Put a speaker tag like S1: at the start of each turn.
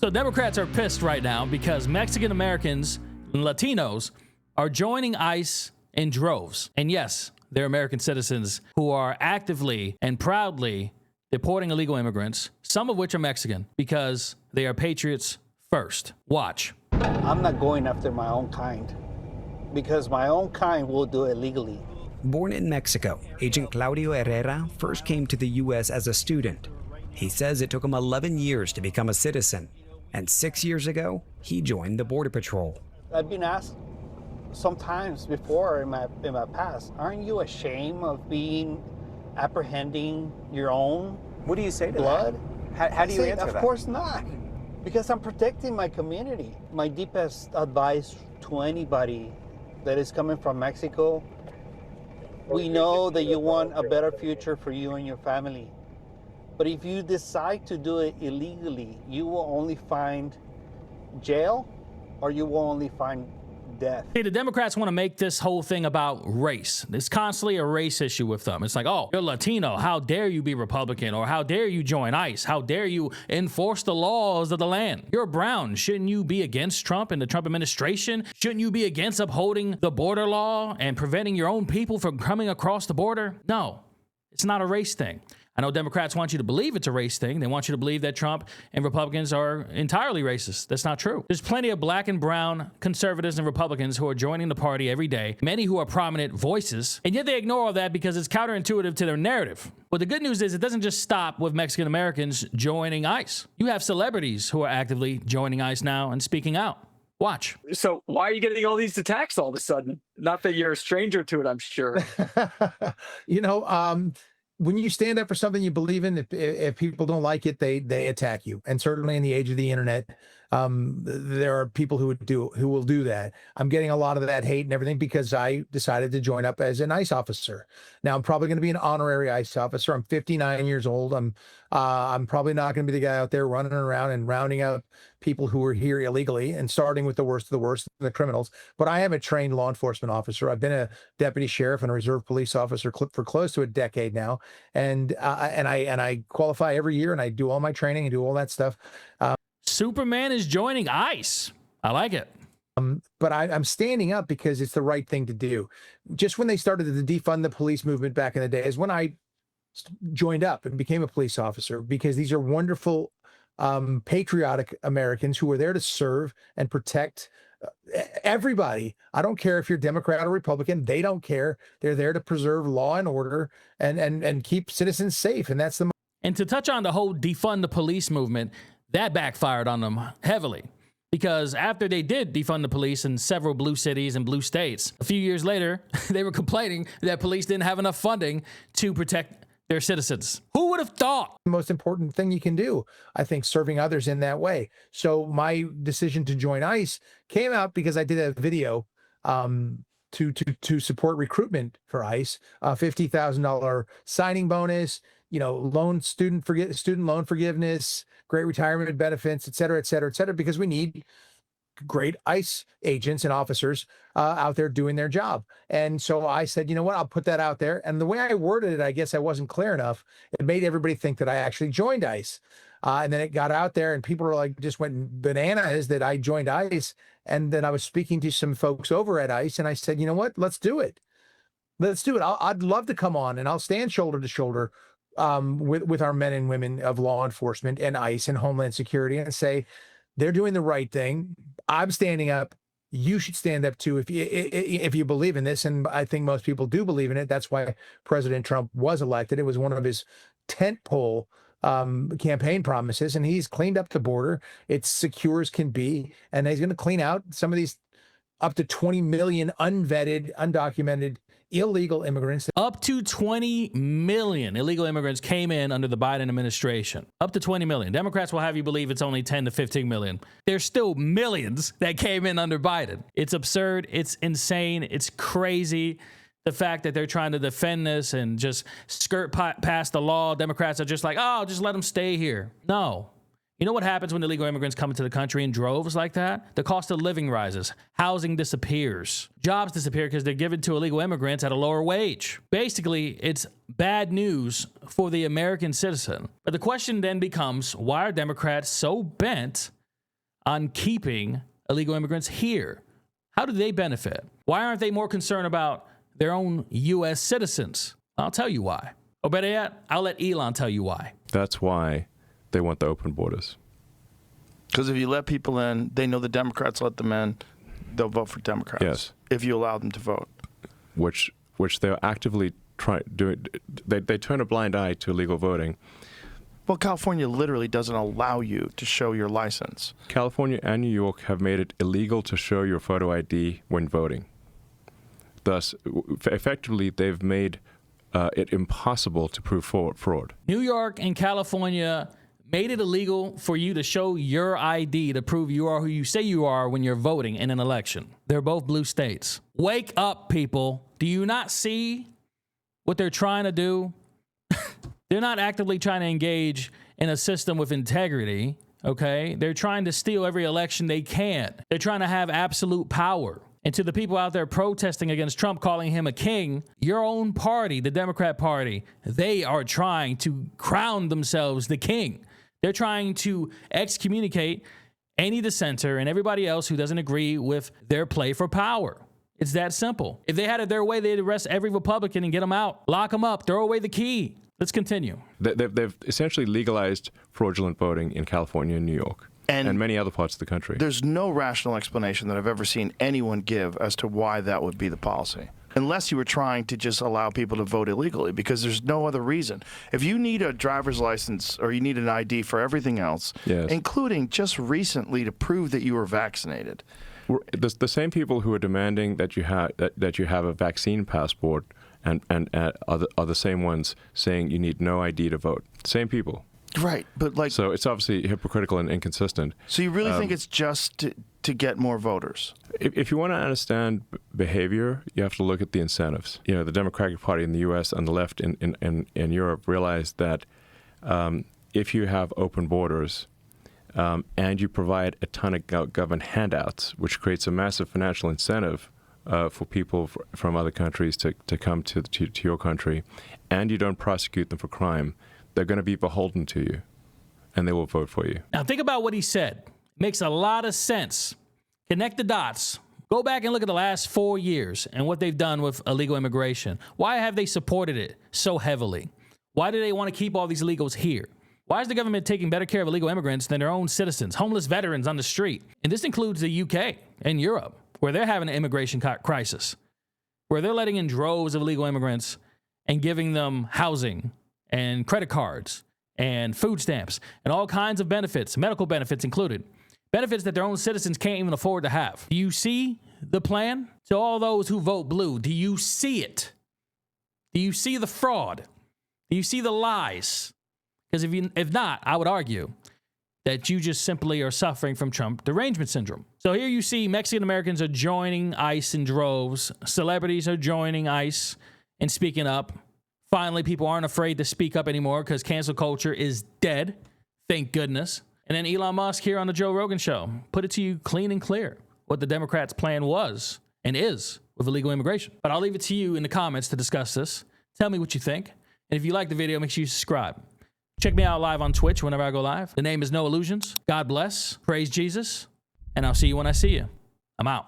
S1: So Democrats are pissed right now because Mexican Americans and Latinos are joining ICE in droves. And yes, they're American citizens who are actively and proudly deporting illegal immigrants, some of which are Mexican, because they are patriots first. Watch.
S2: I'm not going after my own kind because my own kind will do it legally.
S3: Born in Mexico, Agent Claudio Herrera first came to the U.S. as a student. He says it took him 11 years to become a citizen. And 6 years ago, he joined the Border Patrol.
S2: I've been asked sometimes before in my past, aren't you ashamed of being apprehending your own
S4: What do you say to
S2: blood?
S4: that? How do you
S2: I say,
S4: answer that?
S2: Of course not, because I'm protecting my community. My deepest advice to anybody that is coming from Mexico, we know that you want a better future for you and your family. But if you decide to do it illegally, you will only find jail or you will only find death.
S1: See, the Democrats want to make this whole thing about race. It's constantly a race issue with them. It's like, oh, you're Latino. How dare you be Republican? Or how dare you join ICE? How dare you enforce the laws of the land? You're brown. Shouldn't you be against Trump and the Trump administration? Shouldn't you be against upholding the border law and preventing your own people from coming across the border? No, it's not a race thing. I know Democrats want you to believe it's a race thing. They want you to believe that Trump and Republicans are entirely racist. That's not true. There's plenty of black and brown conservatives and Republicans who are joining the party every day, many who are prominent voices, and yet they ignore all that because it's counterintuitive to their narrative. But the good news is it doesn't just stop with Mexican Americans joining ICE. You have celebrities who are actively joining ICE now and speaking out. Watch.
S5: So why are you getting all these attacks all of a sudden? Not that you're a stranger to it, I'm sure.
S6: When you stand up for something you believe in, if people don't like it, they attack you. And certainly in the age of the internet, there are people who will do that. I'm getting a lot of that hate and everything because I decided to join up as an ICE officer. Now I'm probably going to be an honorary ICE officer. I'm 59 years old. I'm probably not going to be the guy out there running around and rounding up people who are here illegally and starting with the worst of the worst, the criminals. But I am a trained law enforcement officer. I've been a deputy sheriff and a reserve police officer for close to a decade now, and I qualify every year, and I do all my training and do all that stuff.
S1: Superman is joining ICE. I like it.
S6: But I'm standing up because it's the right thing to do. Just when they started the defund the police movement back in the day is when I joined up and became a police officer, because these are wonderful, patriotic Americans who are there to serve and protect everybody. I don't care if you're Democrat or Republican. They don't care. They're there to preserve law and order and keep citizens safe. And that's the.
S1: And to touch on the whole defund the police movement, that backfired on them heavily. Because after they did defund the police in several blue cities and blue states, a few years later, they were complaining that police didn't have enough funding to protect their citizens. Who would have thought?
S6: The most important thing you can do, I think, serving others in that way. So my decision to join ICE came out because I did a video to support recruitment for ICE, $50,000 signing bonus, student loan forgiveness, great retirement benefits, et cetera, et cetera, et cetera, because we need great ICE agents and officers out there doing their job. And so I said, you know what, I'll put that out there. And the way I worded it, I guess I wasn't clear enough. It made everybody think that I actually joined ICE. And then it got out there and people were like, just went bananas that I joined ICE. And then I was speaking to some folks over at ICE and I said, you know what, let's do it. Let's do it. I'd love to come on and I'll stand shoulder to shoulder with our men and women of law enforcement and ICE and Homeland Security and say, they're doing the right thing. I'm standing up. You should stand up too if you believe in this. And I think most people do believe in it. That's why President Trump was elected. It was one of his tentpole campaign promises, and he's cleaned up the border. It's secure as can be, and he's going to clean out some of these up to 20 million unvetted, undocumented, illegal immigrants.
S1: Up to 20 million illegal immigrants came in under the Biden administration. Up to 20 million. Democrats will have you believe it's only 10 to 15 million. There's still millions that came in under Biden. It's absurd. It's insane. It's crazy. The fact that they're trying to defend this and just skirt past the law. Democrats are just like, oh, just let them stay here. No. You know what happens when illegal immigrants come into the country in droves like that? The cost of living rises. Housing disappears. Jobs disappear because they're given to illegal immigrants at a lower wage. Basically, it's bad news for the American citizen. But the question then becomes, why are Democrats so bent on keeping illegal immigrants here? How do they benefit? Why aren't they more concerned about their own U.S. citizens? I'll tell you why. Or better yet, I'll let Elon tell you why.
S4: That's why they want the open borders.
S7: Because if you let people in, they know the Democrats let them in, they'll vote for Democrats.
S4: Yes.
S7: If you allow them to vote.
S4: Which they're actively doing. They turn a blind eye to illegal voting.
S7: Well, California literally doesn't allow you to show your license.
S4: California and New York have made it illegal to show your photo ID when voting. Thus, effectively, they've made it impossible to prove fraud.
S1: New York and California made it illegal for you to show your ID to prove you are who you say you are when you're voting in an election. They're both blue states. Wake up, people. Do you not see what they're trying to do? They're not actively trying to engage in a system with integrity, okay? They're trying to steal every election they can. They're trying to have absolute power. And to the people out there protesting against Trump, calling him a king, your own party, the Democrat Party, they are trying to crown themselves the king. They're trying to excommunicate any dissenter and everybody else who doesn't agree with their play for power. It's that simple. If they had it their way, they'd arrest every Republican and get them out, lock them up, throw away the key. Let's continue.
S4: They've essentially legalized fraudulent voting in California and New York and many other parts of the country.
S7: There's no rational explanation that I've ever seen anyone give as to why that would be the policy. Unless you were trying to just allow people to vote illegally, because there's no other reason. If you need a driver's license or you need an ID for everything else,
S4: yes,
S7: including just recently to prove that you were vaccinated.
S4: The same people who are demanding that you have a vaccine passport and are the same ones saying you need no ID to vote. Same people.
S7: Right, but like...
S4: So it's obviously hypocritical and inconsistent.
S7: So you really think it's just to get more voters?
S4: If you want to understand behavior, you have to look at the incentives. You know, the Democratic Party in the U.S. and the left in Europe realized that if you have open borders and you provide a ton of government handouts, which creates a massive financial incentive for people from other countries to come to your country, and you don't prosecute them for crime, they're going to be beholden to you, and they will vote for you.
S1: Now, think about what he said. Makes a lot of sense. Connect the dots. Go back and look at the last 4 years and what they've done with illegal immigration. Why have they supported it so heavily? Why do they want to keep all these illegals here? Why is the government taking better care of illegal immigrants than their own citizens, homeless veterans on the street? And this includes the UK and Europe, where they're having an immigration crisis, where they're letting in droves of illegal immigrants and giving them housing and credit cards and food stamps and all kinds of benefits, medical benefits included, benefits that their own citizens can't even afford to have. Do you see the plan? To all those who vote blue, do you see it? Do you see the fraud? Do you see the lies? Because if not, I would argue that you just simply are suffering from Trump derangement syndrome. So here you see Mexican Americans are joining ICE in droves. Celebrities are joining ICE and speaking up. Finally, people aren't afraid to speak up anymore because cancel culture is dead. Thank goodness. And then Elon Musk here on the Joe Rogan Show put it to you clean and clear what the Democrats' plan was and is with illegal immigration. But I'll leave it to you in the comments to discuss this. Tell me what you think. And if you like the video, make sure you subscribe. Check me out live on Twitch whenever I go live. The name is No Illusions. God bless. Praise Jesus. And I'll see you when I see you. I'm out.